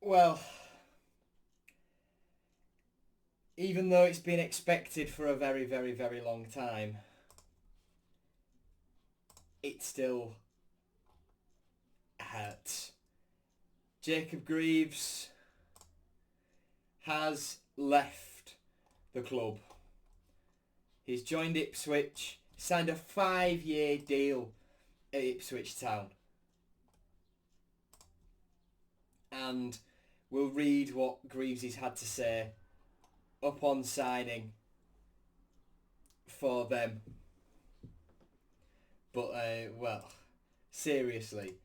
Well, even though it's been expected for a very, very, very long time, it still hurts. Jacob Greaves has left the club. He's joined Ipswich, signed a 5-year deal at Ipswich Town. And we'll read what Greaves has had to say upon signing for them. But, well, seriously,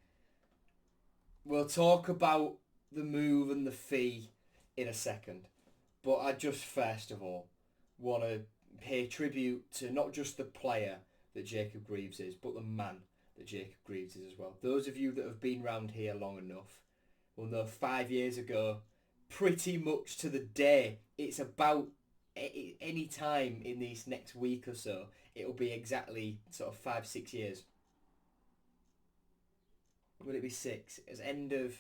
we'll talk about the move and the fee in a second. But I just first of all want to pay tribute to not just the player that Jacob Greaves is, but the man that Jacob Greaves is as well. Those of you that have been round here long enough will know 5 years ago, pretty much to the day, it's about any time in these next week or so, it'll be exactly sort of 5-6 years. Will it be 6? It's end of...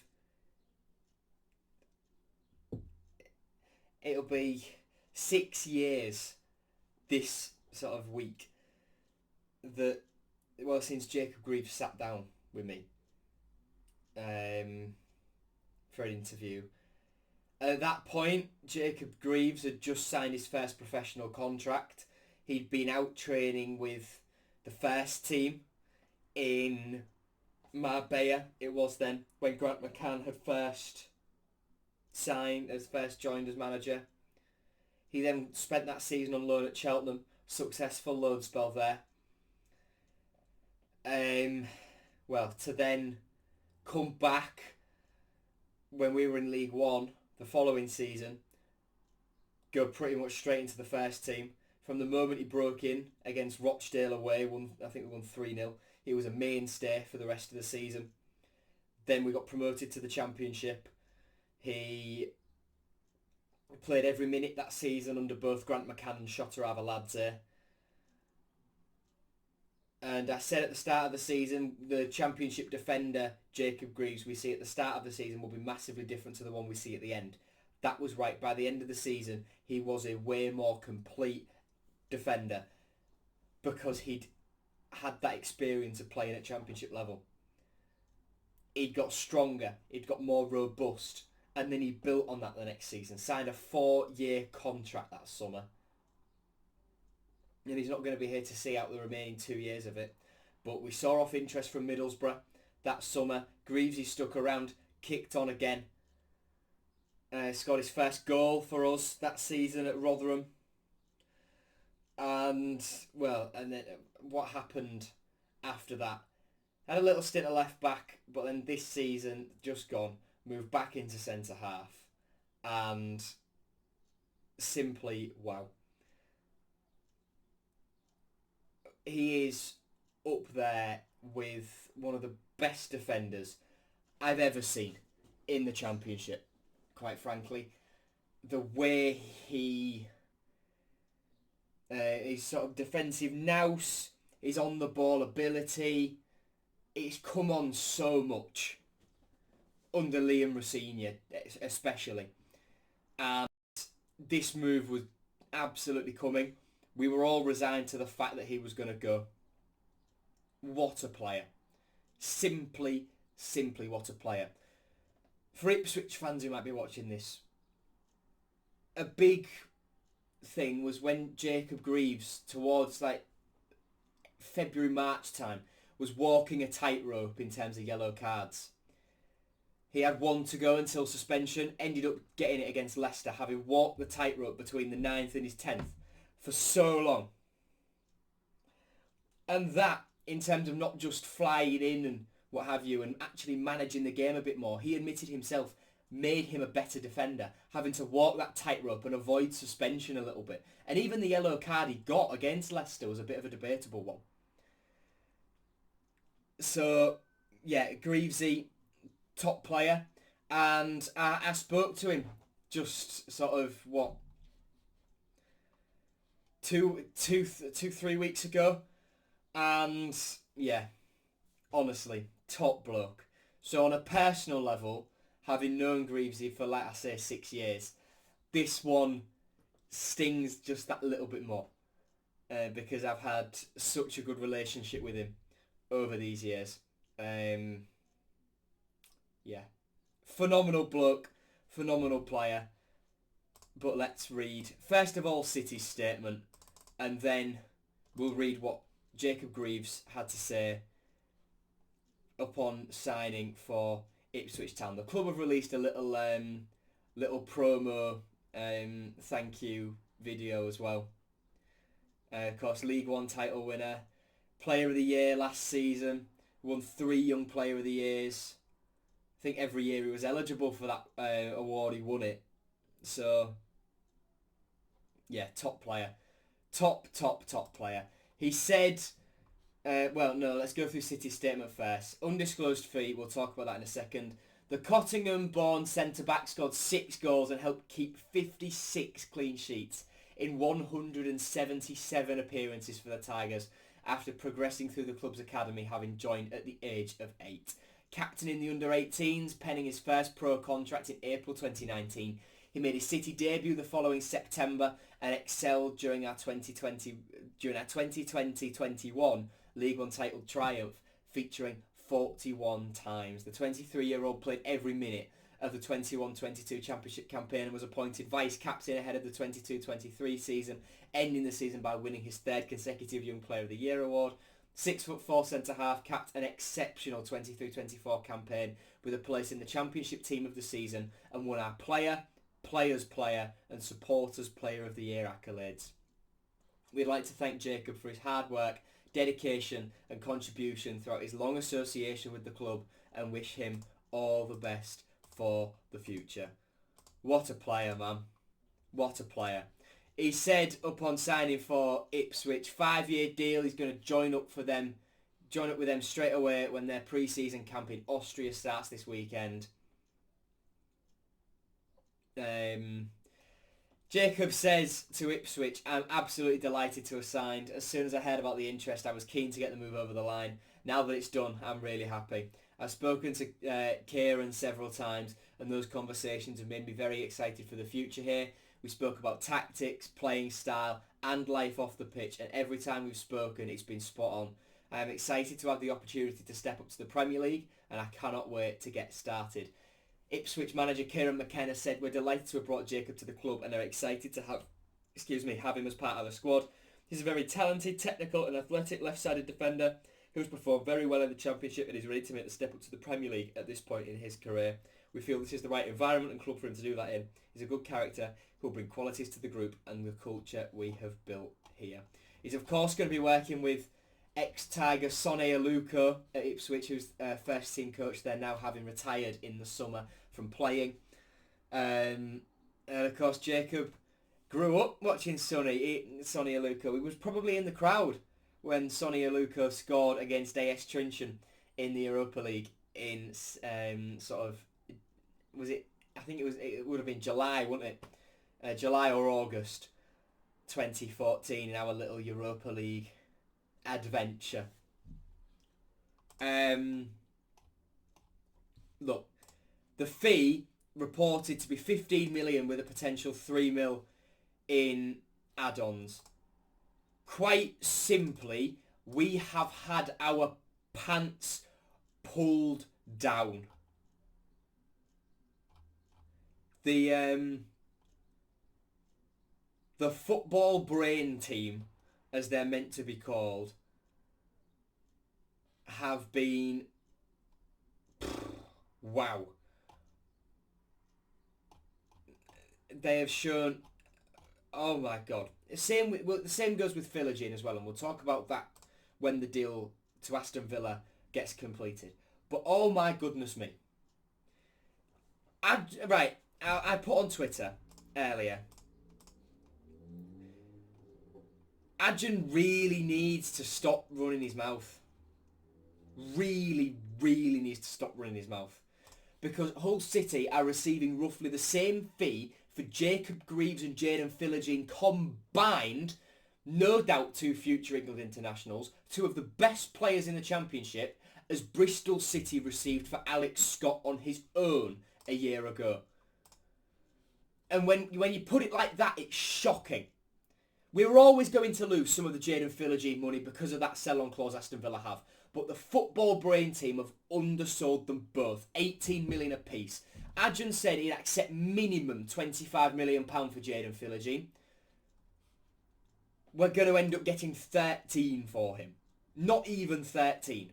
It'll be 6 years this sort of week that, well, since Jacob Greaves sat down with me for an interview. At that point, Jacob Greaves had just signed his first professional contract. He'd been out training with the first team in Marbella, it was then, when Grant McCann had first joined as manager. He then spent that season on loan at Cheltenham, successful loan spell there. Well, to then come back when we were in League One the following season, go pretty much straight into the first team. From the moment he broke in against Rochdale away, I think we won 3-0. He was a mainstay for the rest of the season. Then we got promoted to the Championship. He played every minute that season under both Grant McCann and Shota Arveladze. And I said at the start of the season, the Championship defender, Jacob Greaves, we see at the start of the season will be massively different to the one we see at the end. That was right. By the end of the season, he was a way more complete defender because he'd had that experience of playing at Championship level. He'd got stronger, he'd got more robust, and then he built on that the next season. Signed a 4-year contract that summer. And he's not going to be here to see out the remaining 2 years of it. But we saw off interest from Middlesbrough that summer. Greaves, he stuck around, kicked on again. Scored his first goal for us that season at Rotherham. And, well, and then what happened after that? Had a little stint at left back, but then this season, just gone. Moved back into centre half. And simply, wow. He is up there with one of the best defenders I've ever seen in the Championship, quite frankly. The way his sort of defensive nous, his on-the-ball ability, it's come on so much under Liam Rosenior, especially. And this move was absolutely coming. We were all resigned to the fact that he was going to go. What a player. Simply what a player. For Ipswich fans who might be watching this, a big thing was when Jacob Greaves, towards like February, March time, was walking a tightrope in terms of yellow cards. He had one to go until suspension, ended up getting it against Leicester, having walked the tightrope between the 9th and his 10th. For so long. And that, in terms of not just flying in and what have you, and actually managing the game a bit more, he admitted himself, made him a better defender, having to walk that tightrope and avoid suspension a little bit. And even the yellow card he got against Leicester was a bit of a debatable one. So, yeah, Greavesy, top player. And I spoke to him just sort of, 3 weeks ago, and yeah, honestly, top bloke. So on a personal level, having known Greavesy for, like I say, 6 years, this one stings just that little bit more. Because I've had such a good relationship with him over these years. Yeah. Phenomenal bloke, phenomenal player. But let's read, first of all, City's statement, and then we'll read what Jacob Greaves had to say upon signing for Ipswich Town. The club have released a little promo thank you video as well. Of course, League One title winner, Player of the Year last season, won 3 Young Player of the Years. I think every year he was eligible for that award, he won it. So, yeah, top player. Top player. He said, well, no, let's go through City's statement first. Undisclosed fee, we'll talk about that in a second. The Cottingham-born centre-back scored 6 goals and helped keep 56 clean sheets in 177 appearances for the Tigers after progressing through the club's academy, having joined at the age of 8. Captain in the under-18s, penning his first pro contract in April 2019. He made his City debut the following September and excelled during our 2020-21 League One title triumph, featuring 41 times. The 23-year-old played every minute of the 21-22 Championship campaign and was appointed vice-captain ahead of the 22-23 season, ending the season by winning his 3rd consecutive Young Player of the Year award. 6'4" centre-half, capped an exceptional 23-24 campaign with a place in the Championship team of the season and won our Players Player and Supporters Player of the Year accolades. We'd like to thank Jacob for his hard work, dedication and contribution throughout his long association with the club and wish him all the best for the future. What a player, man. What a player. He said upon signing for Ipswich, 5-year deal, he's going to join up with them straight away when their pre-season camp in Austria starts this weekend. Jacob says to Ipswich, I'm absolutely delighted to have signed. As soon as I heard about the interest, I was keen to get the move over the line. Now that it's done, I'm really happy. I've spoken to Kieran several times, and those conversations have made me very excited for the future here. We spoke about tactics, playing style, and life off the pitch, and every time we've spoken, it's been spot on. I am excited to have the opportunity to step up to the Premier League, and I cannot wait to get started. Ipswich manager Kieran McKenna said, we're delighted to have brought Jacob to the club and are excited to have him as part of the squad. He's a very talented, technical and athletic left-sided defender who has performed very well in the Championship and is ready to make the step up to the Premier League at this point in his career. We feel this is the right environment and club for him to do that in. He's a good character who will bring qualities to the group and the culture we have built here. He's of course going to be working with ex-Tiger Sonny Aluko at Ipswich, who's first team coach there now, having retired in the summer from playing. And of course Jacob grew up watching Sonny Aluko. He was probably in the crowd when Sonny Aluko scored against AS Trincham in the Europa League in it would have been July, wouldn't it? July or August 2014 in our little Europa League adventure. Look, the fee reported to be 15 million with a potential 3 mil in add-ons. Quite simply, we have had our pants pulled down. The football brain team, as they're meant to be called, have been... wow. They have shown... oh my God. The same goes with Philogene as well, and we'll talk about that when the deal to Aston Villa gets completed. But oh my goodness me. I put on Twitter earlier, Adjan really needs to stop running his mouth. Really needs to stop running his mouth. Because Hull City are receiving roughly the same fee for Jacob Greaves and Jadon Philogene combined. No doubt 2 future England internationals, 2 of the best players in the Championship, as Bristol City received for Alex Scott on his own a year ago. And when you put it like that, it's shocking. We were always going to lose some of the Jadon Philogene money because of that sell-on clause Aston Villa have. But the football brain team have undersold them both. 18 million apiece. Adjan said he'd accept minimum £25 million for Jadon Philogene. We're going to end up getting 13 for him. Not even 13.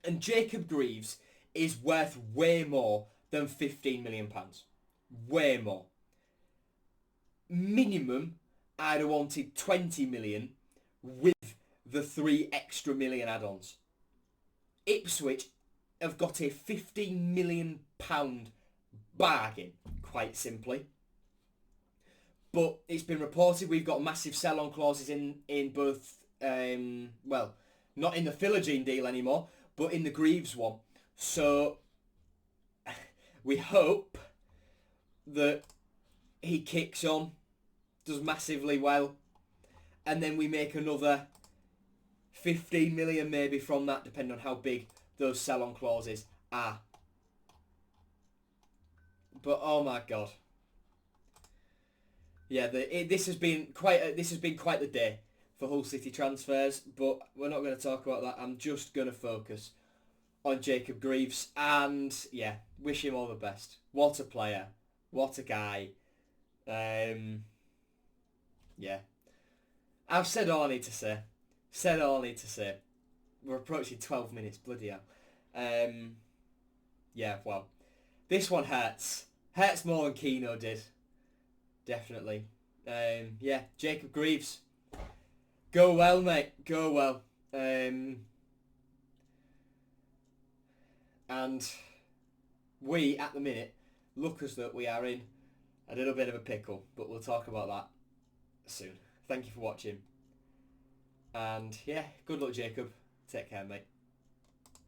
And Jacob Greaves is worth way more than £15 million. Way more. Minimum, I'd have wanted 20 million with the 3 extra million add-ons. Ipswich have got a £15 million bargain, quite simply. But it's been reported we've got massive sell-on clauses in both, well, not in the Philogene deal anymore, but in the Greaves one. So we hope that he kicks on, does massively well, and then we make another 15 million maybe from that, depending on how big those sell-on clauses are. But oh my god, yeah, this has been quite the day for Hull City transfers. But we're not going to talk about that. I'm just going to focus on Jacob Greaves, and yeah, wish him all the best. What a player, what a guy. Yeah, I've said all I need to say. We're approaching 12 minutes, bloody hell. Yeah, well, this one hurts. Hurts more than Keno did. Definitely. Yeah, Jacob Greaves. Go well, mate. Go well. And we, at the minute, look as though we are in a little bit of a pickle, but we'll talk about that soon. Thank you for watching. And yeah, good luck, Jacob. Take care, mate.